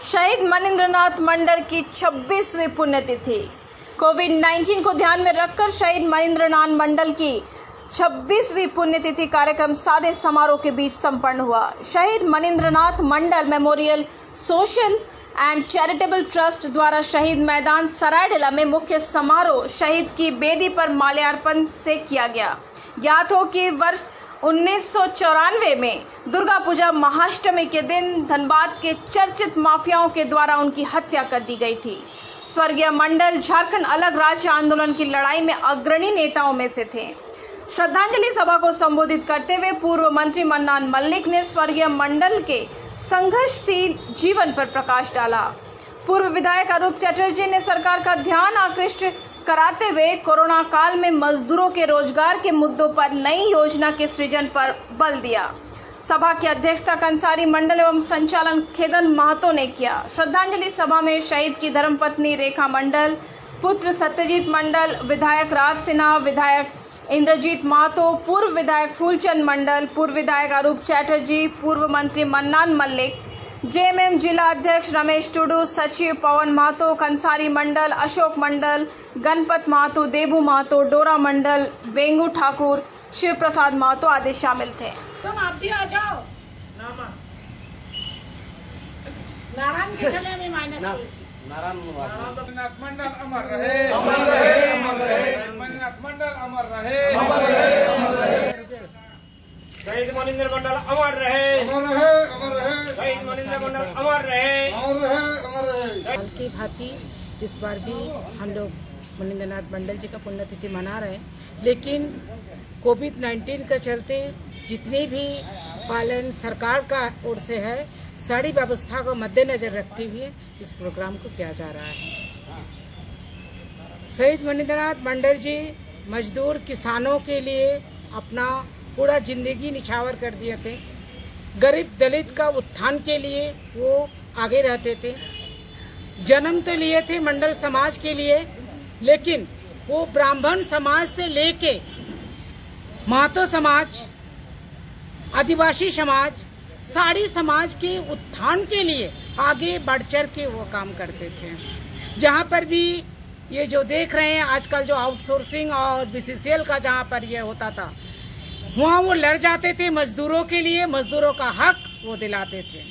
शहीद मनिंद्रनाथ मंडल की 26वीं पुण्यतिथि। कोविड-19 को ध्यान में रखकर शहीद मनिंद्रनाथ मंडल की 26वीं पुण्यतिथि कार्यक्रम सादे समारोह के बीच संपन्न हुआ। शहीद Manindranath Mandal memorial social and charitable trust द्वारा शहीद मैदान सरायडीला में मुख्य समारोह शहीद की बेदी पर माल्यार्पण से किया गया। ज्ञात हो कि वर्ष 1994 में दुर्गा पूजा महाअष्टमी के दिन धनबाद के चर्चित माफियाओं के द्वारा उनकी हत्या कर दी गई थी। स्वर्गीय मंडल झारखंड अलग राज्य आंदोलन की लड़ाई में अग्रणी नेताओं में से थे। श्रद्धांजलि सभा को संबोधित करते हुए पूर्व मंत्री मन्नान मल्लिक ने स्वर्गीय मंडल के संघर्षशील जीवन पर प्रकाश डाला। पूर्व विधायक अरूप चटर्जी ने सरकार का ध्यान आकृष्ट कराते हुए कोरोना काल में मजदूरों के रोजगार के मुद्दों पर नई योजना के सृजन पर बल दिया। सभा की अध्यक्षता कंसारी मंडल एवं संचालन खेदन महतो ने किया। श्रद्धांजलि सभा में शहीद की धर्मपत्नी रेखा मंडल, पुत्र सत्यजीत मंडल, विधायक राज सिन्हा, विधायक इंद्रजीत महतो, पूर्व विधायक फूलचंद मंडल, पूर्व विधायक अरूप चैटर्जी, पूर्व मंत्री मन्नान मल्लिक, जेएमएम जिला अध्यक्ष रमेश टुडू, सचिव पवन महतो, कंसारी मंडल, अशोक मंडल, गणपत महतो, देबू महतो, डोरा मंडल, बेंगू ठाकुर, शिव प्रसाद महतो आदि शामिल थे। तुम आप भी आ जाओ। नारायण के चले में माइनस नारायण मंडल अमर रहे, अमर रहे, अमर रहे, मंडल अमर रहे, अमर रहे, अमर रहे। शहीद मनिंद्र मंडल अमर रहे, अमर रहे, अमर रहे। शहीद मनिंद्र मंडल अमर रहे, अमर रहे, अमर रहे। साल की भांति इस बार भी हम लोग मनिंद्रनाथ मंडल जी का पुण्यतिथि मना रहे हैं, लेकिन कोविड-19 के चलते जितनी भी पालन सरकार का ओर से है, सारी व्यवस्था को मद्देनजर रखते हुए इस प्रोग्राम को किया जा रहा है। शहीद मनिंद्रनाथ मंडल जी मजदूर किसानों के लिए अपना पूरा जिंदगी निछावर कर दिए थे। गरीब दलित का उत्थान के लिए वो आगे रहते थे। जन्म तो लिए थे मंडल समाज के लिए, लेकिन वो ब्राह्मण समाज से लेके महतो समाज, आदिवासी समाज, साड़ी समाज के उत्थान के लिए आगे बढ़ चढ़ के वो काम करते थे। जहाँ पर भी ये जो देख रहे हैं आजकल जो आउटसोर्सिंग और बीसीसीएल का जहाँ पर ये होता था, वहाँ वो लड़ जाते थे मजदूरों के लिए, मजदूरों का हक वो दिलाते थे।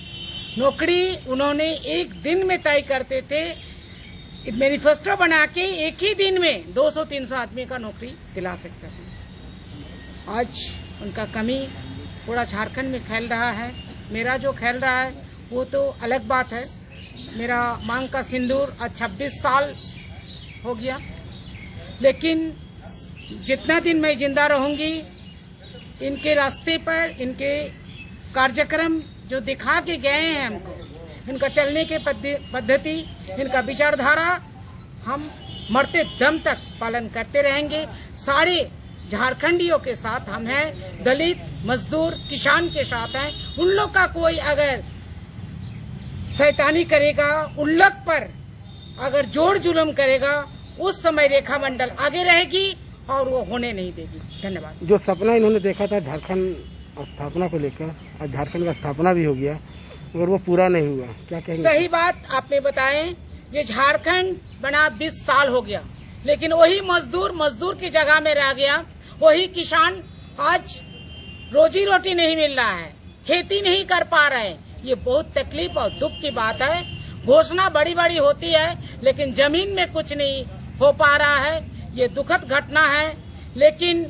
नौकरी उन्होंने एक दिन में तय करते थे, मैनिफेस्टो बना के एक ही दिन में 200-300 आदमी का नौकरी दिला सकते थे। आज उनका कमी पूरा झारखंड में फैल रहा है। मेरा जो फैल रहा है वो तो अलग बात है। मेरा मांग का सिंदूर आज 26 साल हो गया, लेकिन जितना दिन मैं जिंदा रहूंगी, इनके रास्ते पर इनके कार्यक्रम जो दिखा के गए हैं हमको, इनका चलने के पद्धति, इनका विचारधारा हम मरते दम तक पालन करते रहेंगे। सारे झारखंडियों के साथ हम हैं, दलित, मजदूर, किसान के साथ हैं। उन लोग का कोई अगर शैतानी करेगा, उन लोग पर अगर जोर जुल्म करेगा, उस समय रेखा मंडल आगे रहेगी और वो होने नहीं देगी। धन्यवाद। जो सपना इन्होंने देखा था झारखंड स्थापना को लेकर, आज झारखंड का स्थापना भी हो गया और वो पूरा नहीं हुआ, क्या कहेंगे? सही बात आपने बताए। ये झारखंड बना 20 साल हो गया, लेकिन वही मजदूर की जगह में रह गया। वही किसान आज रोजी रोटी नहीं मिल रहा है, खेती नहीं कर पा रहे हैं। ये बहुत तकलीफ और दुख की बात है। घोषणा बड़ी बड़ी होती है, लेकिन जमीन में कुछ नहीं हो पा रहा है। ये दुखद घटना है, लेकिन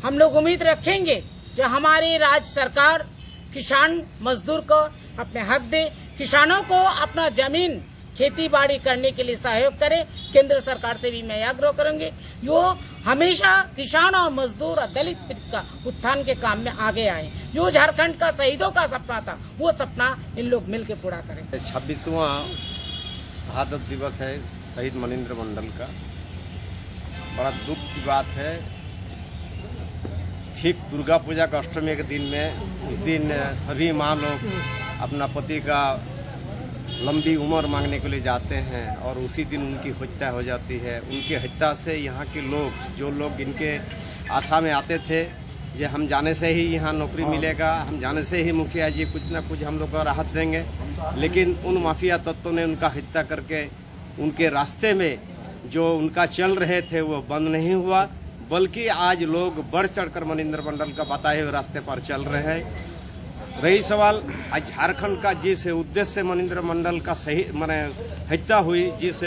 हम लोग उम्मीद रखेंगे कि हमारी राज्य सरकार किसान मजदूर को अपने हक दे, किसानों को अपना जमीन खेती बाड़ी करने के लिए सहयोग करे। केंद्र सरकार से भी मैं आग्रह करूंगी जो हमेशा किसान और मजदूर और दलित का उत्थान के काम में आगे आए। जो झारखंड का शहीदों का सपना था, वो सपना इन लोग मिलकर पूरा करें। 26वां शहादत दिवस है शहीद मनिंद्र मंडल का। बड़ा दुख की बात है, ठीक दुर्गा पूजा का अष्टमी के दिन में, उस दिन सभी माँ लोग अपना पति का लंबी उम्र मांगने के लिए जाते हैं और उसी दिन उनकी हत्या हो जाती है। उनकी हत्या से यहाँ के लोग, जो लोग इनके आशा में आते थे, ये हम जाने से ही यहाँ नौकरी मिलेगा, हम जाने से ही मुखिया जी कुछ न कुछ हम लोग को राहत देंगे। लेकिन उन माफिया तत्वों ने उनका हत्या करके उनके रास्ते में जो उनका चल रहे थे वो बंद नहीं हुआ, बल्कि आज लोग बढ़ चढ़कर मनिंदर मंडल का बताए हुए रास्ते पर चल रहे हैं। रही सवाल आज झारखंड का जिस उद्देश्य से मनिंदर मंडल का सही माने हत्या हुई, जिस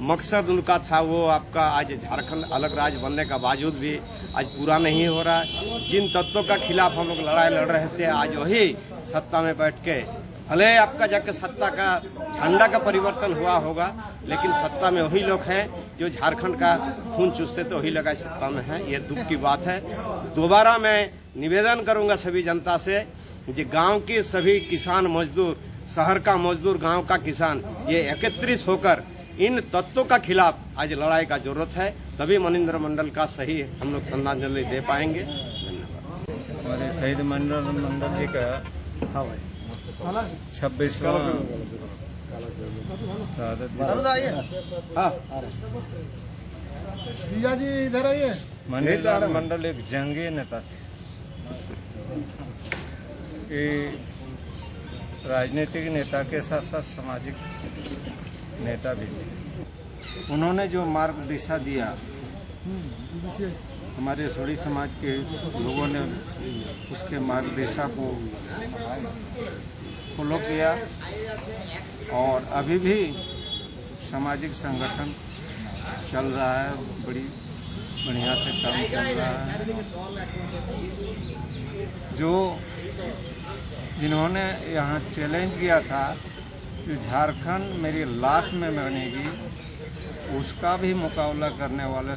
मकसद उनका था, वो आपका आज झारखंड अलग राज्य बनने का बावजूद भी आज पूरा नहीं हो रहा है। जिन तत्वों का खिलाफ हम लोग लड़ाई लड़ रहे थे, आज वही सत्ता में बैठ के भले आपका जाके सत्ता का झंडा का परिवर्तन हुआ होगा, लेकिन सत्ता में वही लोग हैं जो झारखंड का खून चूसते तो वही लोग सत्ता में हैं। ये दुख की बात है। दोबारा मैं निवेदन करूंगा सभी जनता से, जो गांव के सभी किसान मजदूर, शहर का मजदूर, गांव का किसान, ये एकत्रित होकर इन तत्वों का खिलाफ आज लड़ाई का जरूरत है, तभी मनिंदर मंडल का सही हम लोग श्रद्धांजलि दे पाएंगे। धन्यवाद। हमारे शहीद मनिंदर मंडल जी का 26वां शहादत दिवस। मनिंदर मंडल एक जंगी नेता थे, ये राजनीतिक नेता के साथ साथ सामाजिक नेता भी थे। उन्होंने जो मार्ग दिशा दिया, हमारे सोड़ी समाज के लोगों ने उसके मार्ग दिशा को फॉलो किया और अभी भी सामाजिक संगठन चल रहा है, बड़ी बढ़िया से काम चल रहा है। जो जिन्होंने यहाँ चैलेंज किया था कि झारखंड मेरी लाश में बनेगी, उसका भी मुकाबला करने वाले